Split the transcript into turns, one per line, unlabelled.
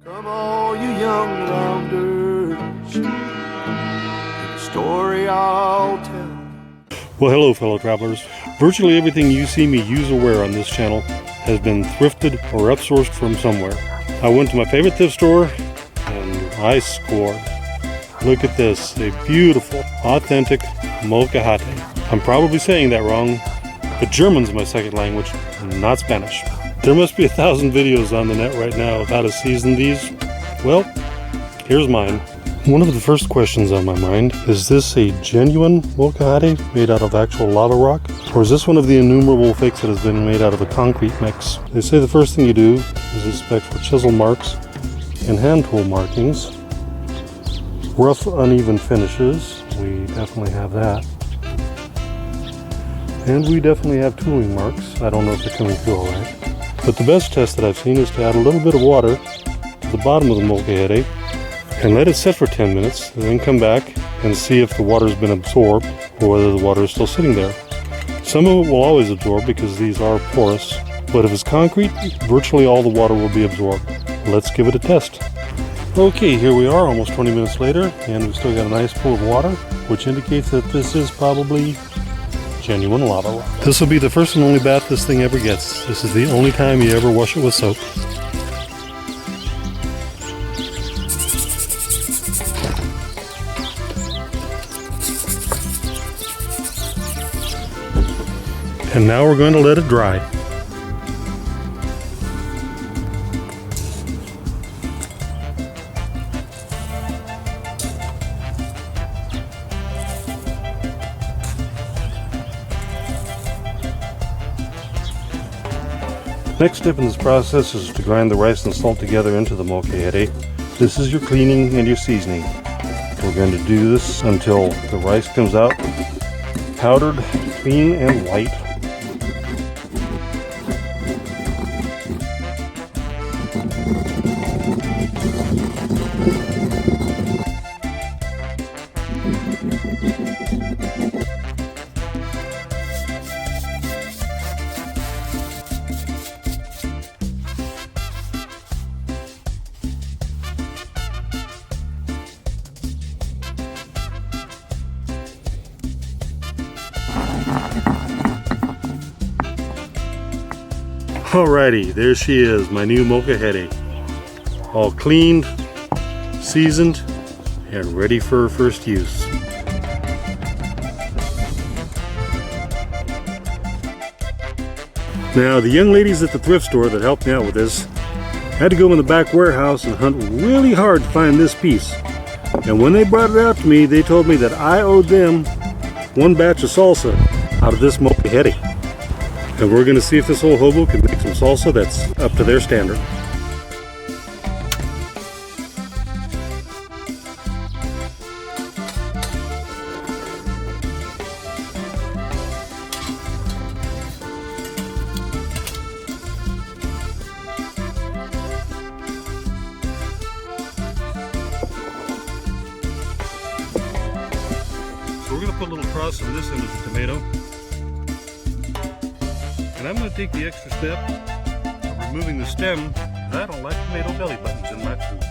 Come all you young rounders, the story I'll tell.
Well, hello fellow travelers. Virtually everything you see me use or wear on this channel has been thrifted or upsourced from somewhere. I went to my favorite thrift store and I scored. Look at this, a beautiful, authentic molcajete. I'm probably saying that wrong, but German's my second language, not Spanish. There must be 1,000 videos on the net right now of how to season these. Well, here's mine. One of the first questions on my mind, is this a genuine molcajete made out of actual lava rock? Or is this one of the innumerable fakes that has been made out of a concrete mix? They say the first thing you do is inspect for chisel marks and hand tool markings. Rough, uneven finishes, we definitely have that. And we definitely have tooling marks. I don't know if they're coming through all right. But the best test that I've seen is to add a little bit of water to the bottom of the molcajete and let it sit for 10 minutes, and then come back and see if the water's been absorbed or whether the water is still sitting there. Some of it will always absorb because these are porous, but if it's concrete, virtually all the water will be absorbed. Let's give it a test. Okay, here we are almost 20 minutes later, and we've still got a nice pool of water, which indicates that this is probably genuine lava rock. This will be the first and only bath this thing ever gets. This is the only time you ever wash it with soap. And now we're going to let it dry. Next step in this process is to grind the rice and salt together into the molcajete. This is your cleaning and your seasoning. We're going to do this until the rice comes out powdered, clean, and white. Alrighty, there she is, my new molcajete. All cleaned, seasoned, and ready for first use. Now, the young ladies at the thrift store that helped me out with this had to go in the back warehouse and hunt really hard to find this piece. And when they brought it out to me, they told me that I owed them one batch of salsa out of this molcajete. And we're going to see if this old hobo can make some salsa that's up to their standard. So we're going to put a little cross on this end of the tomato. And I'm going to take the extra step of removing the stem, because I don't like tomato belly buttons in my food.